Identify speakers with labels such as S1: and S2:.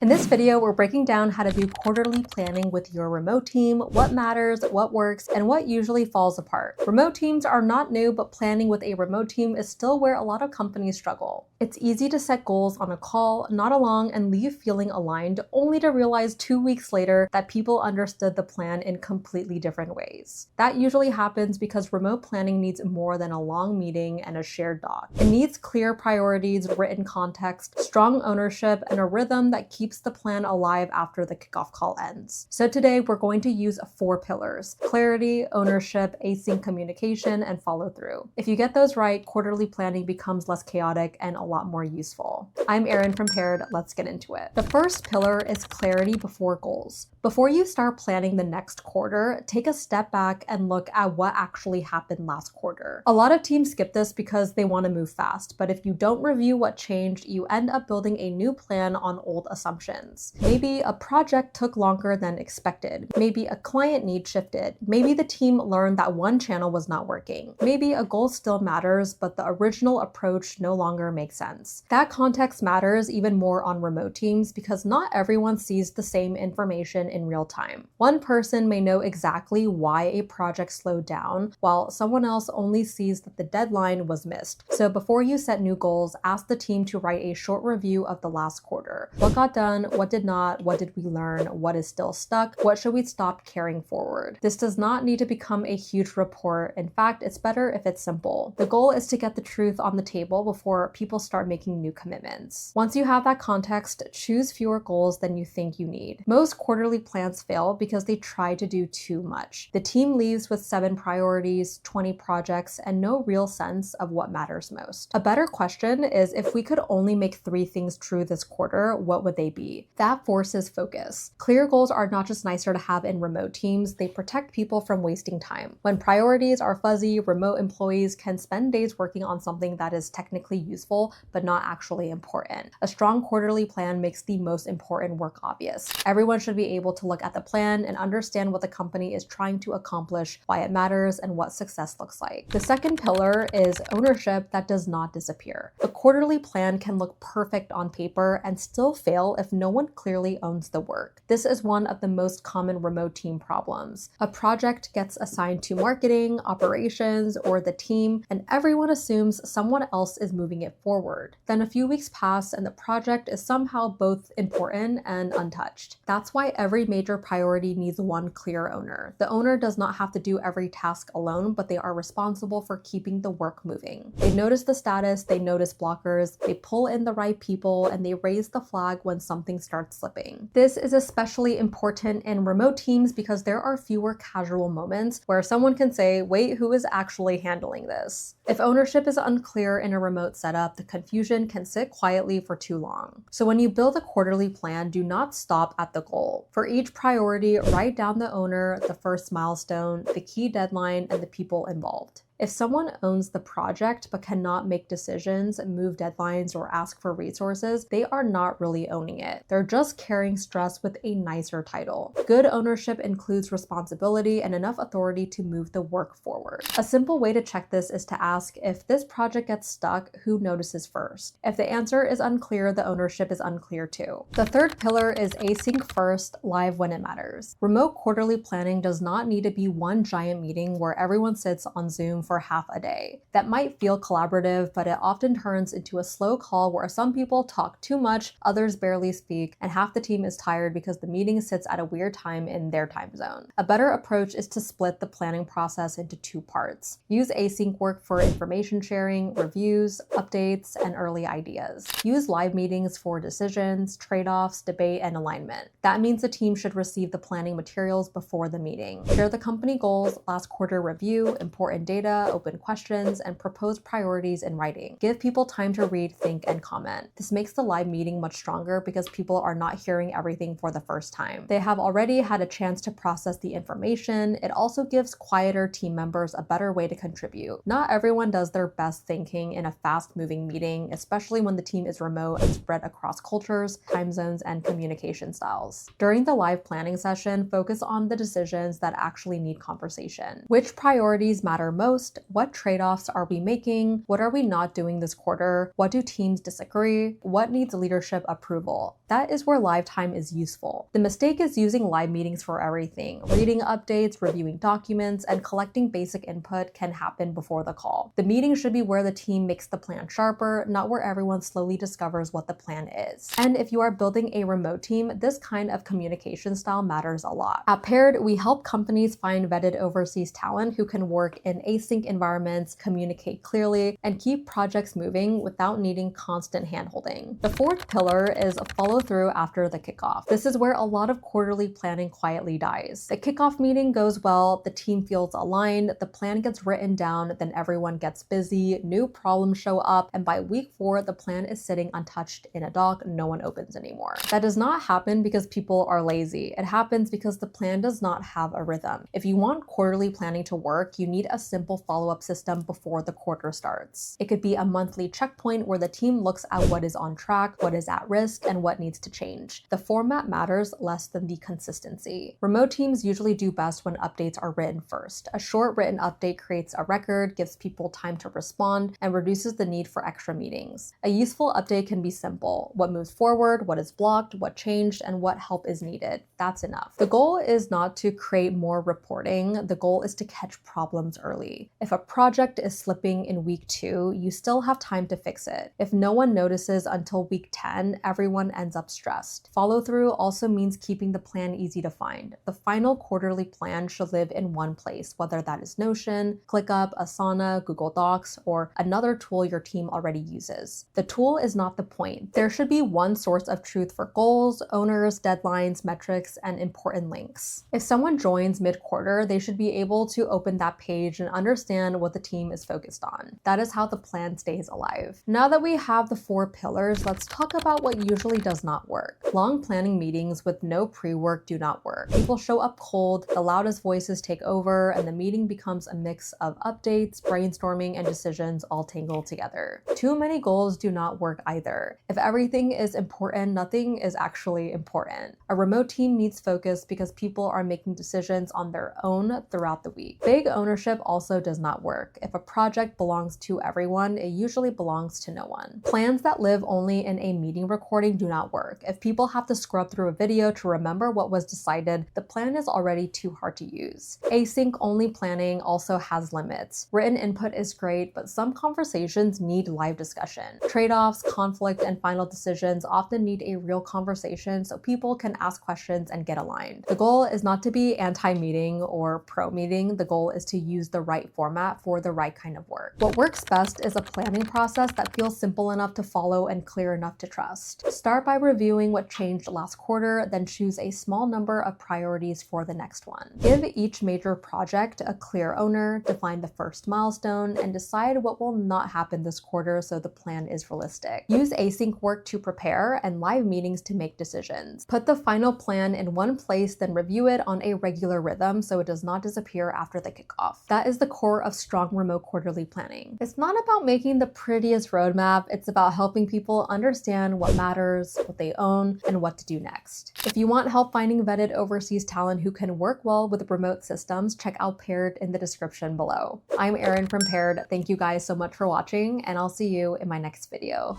S1: In this video, we're breaking down how to do quarterly planning with your remote team, what matters, what works, and what usually falls apart. Remote teams are not new, but planning with a remote team is still where a lot of companies struggle. It's easy to set goals on a call, nod along, and leave feeling aligned, only to realize 2 weeks later that people understood the plan in completely different ways. That usually happens because remote planning needs more than a long meeting and a shared doc. It needs clear priorities, written context, strong ownership, and a rhythm that keeps the plan alive after the kickoff call ends. So today we're going to use 4 pillars: clarity, ownership, async communication, and follow through. If you get those right, quarterly planning becomes less chaotic and a lot more useful. I'm Erin from Paired. Let's get into it. The first pillar is clarity before goals. Before you start planning the next quarter, take a step back and look at what actually happened last quarter. A lot of teams skip this because they want to move fast, but if you don't review what changed, you end up building a new plan on old assumptions. Maybe a project took longer than expected. Maybe a client need shifted. Maybe the team learned that one channel was not working. Maybe a goal still matters, but the original approach no longer makes sense. That context matters even more on remote teams because not everyone sees the same information in real time. One person may know exactly why a project slowed down, while someone else only sees that the deadline was missed. So before you set new goals, ask the team to write a short review of the last quarter. What got done? What did not? What did we learn? What is still stuck? What should we stop carrying forward? This does not need to become a huge report. In fact, it's better if it's simple. The goal is to get the truth on the table before people start making new commitments. Once you have that context, choose fewer goals than you think you need. Most quarterly plans fail because they try to do too much. The team leaves with 7 priorities, 20 projects, and no real sense of what matters most. A better question is, if we could only make 3 things true this quarter, what would they be? That forces focus. Clear goals are not just nicer to have in remote teams, they protect people from wasting time. When priorities are fuzzy, remote employees can spend days working on something that is technically useful, but not actually important. A strong quarterly plan makes the most important work obvious. Everyone should be able to look at the plan and understand what the company is trying to accomplish, why it matters, and what success looks like. The second pillar is ownership that does not disappear. A quarterly plan can look perfect on paper and still fail if no one clearly owns the work. This is one of the most common remote team problems. A project gets assigned to marketing, operations, or the team, and everyone assumes someone else is moving it forward. Then a few weeks pass and the project is somehow both important and untouched. That's why every major priority needs one clear owner. The owner does not have to do every task alone, but they are responsible for keeping the work moving. They notice the status, they notice blockers, they pull in the right people, and they raise the flag when something starts slipping. This is especially important in remote teams because there are fewer casual moments where someone can say, wait, who is actually handling this? If ownership is unclear in a remote setup, the confusion can sit quietly for too long. So when you build a quarterly plan, do not stop at the goal. For each priority, write down the owner, the first milestone, the key deadline, and the people involved. If someone owns the project but cannot make decisions, move deadlines, or ask for resources, they are not really owning it. They're just carrying stress with a nicer title. Good ownership includes responsibility and enough authority to move the work forward. A simple way to check this is to ask, if this project gets stuck, who notices first? If the answer is unclear, the ownership is unclear too. The third pillar is async first, live when it matters. Remote quarterly planning does not need to be one giant meeting where everyone sits on Zoom for half a day. That might feel collaborative, but it often turns into a slow call where some people talk too much, others barely speak, and half the team is tired because the meeting sits at a weird time in their time zone. A better approach is to split the planning process into 2 parts. Use async work for information sharing, reviews, updates, and early ideas. Use live meetings for decisions, trade-offs, debate, and alignment. That means the team should receive the planning materials before the meeting. Share the company goals, last quarter review, important data, open questions, and propose priorities in writing. Give people time to read, think, and comment. This makes the live meeting much stronger because people are not hearing everything for the first time. They have already had a chance to process the information. It also gives quieter team members a better way to contribute. Not everyone does their best thinking in a fast-moving meeting, especially when the team is remote and spread across cultures, time zones, and communication styles. During the live planning session, focus on the decisions that actually need conversation. Which priorities matter most? list. What trade-offs are we making? What are we not doing this quarter? What do teams disagree? What needs leadership approval? That is where live time is useful. The mistake is using live meetings for everything. Reading updates, reviewing documents, and collecting basic input can happen before the call. The meeting should be where the team makes the plan sharper, not where everyone slowly discovers what the plan is. And if you are building a remote team, this kind of communication style matters a lot. At Paired, we help companies find vetted overseas talent who can work in async environments, communicate clearly, and keep projects moving without needing constant handholding. The fourth pillar is follow through after the kickoff. This is where a lot of quarterly planning quietly dies. The kickoff meeting goes well, the team feels aligned, the plan gets written down, then everyone gets busy, new problems show up, and by week 4, the plan is sitting untouched in a doc no one opens anymore. That does not happen because people are lazy. It happens because the plan does not have a rhythm. If you want quarterly planning to work, you need a simple follow-up system before the quarter starts. It could be a monthly checkpoint where the team looks at what is on track, what is at risk, and what needs to change. The format matters less than the consistency. Remote teams usually do best when updates are written first. A short written update creates a record, gives people time to respond, and reduces the need for extra meetings. A useful update can be simple. What moves forward, what is blocked, what changed, and what help is needed. That's enough. The goal is not to create more reporting. The goal is to catch problems early. If a project is slipping in week 2, you still have time to fix it. If no one notices until week 10, everyone ends up stressed. Follow through also means keeping the plan easy to find. The final quarterly plan should live in one place, whether that is Notion, ClickUp, Asana, Google Docs, or another tool your team already uses. The tool is not the point. There should be one source of truth for goals, owners, deadlines, metrics, and important links. If someone joins mid-quarter, they should be able to open that page and understand what the team is focused on. That is how the plan stays alive. Now that we have the 4 pillars, let's talk about what usually does not work. Long planning meetings with no pre-work do not work. People show up cold, the loudest voices take over, and the meeting becomes a mix of updates, brainstorming, and decisions all tangled together. Too many goals do not work either. If everything is important, nothing is actually important. A remote team needs focus because people are making decisions on their own throughout the week. Big ownership also does not work. If a project belongs to everyone, it usually belongs to no one. Plans that live only in a meeting recording do not work. If people have to scrub through a video to remember what was decided, the plan is already too hard to use. Async only planning also has limits. Written input is great, but some conversations need live discussion. Trade-offs, conflict, and final decisions often need a real conversation so people can ask questions and get aligned. The goal is not to be anti-meeting or pro-meeting. The goal is to use the right format for the right kind of work. What works best is a planning process that feels simple enough to follow and clear enough to trust. Start by reviewing what changed last quarter, then choose a small number of priorities for the next one. Give each major project a clear owner, define the first milestone, and decide what will not happen this quarter so the plan is realistic. Use async work to prepare and live meetings to make decisions. Put the final plan in one place, then review it on a regular rhythm so it does not disappear after the kickoff. That is the core of strong remote quarterly planning. It's not about making the prettiest roadmap, it's about helping people understand what matters, what they own, and what to do next. If you want help finding vetted overseas talent who can work well with remote systems, check out Paired in the description below. I'm Erin from Paired. Thank you guys so much for watching, and I'll see you in my next video.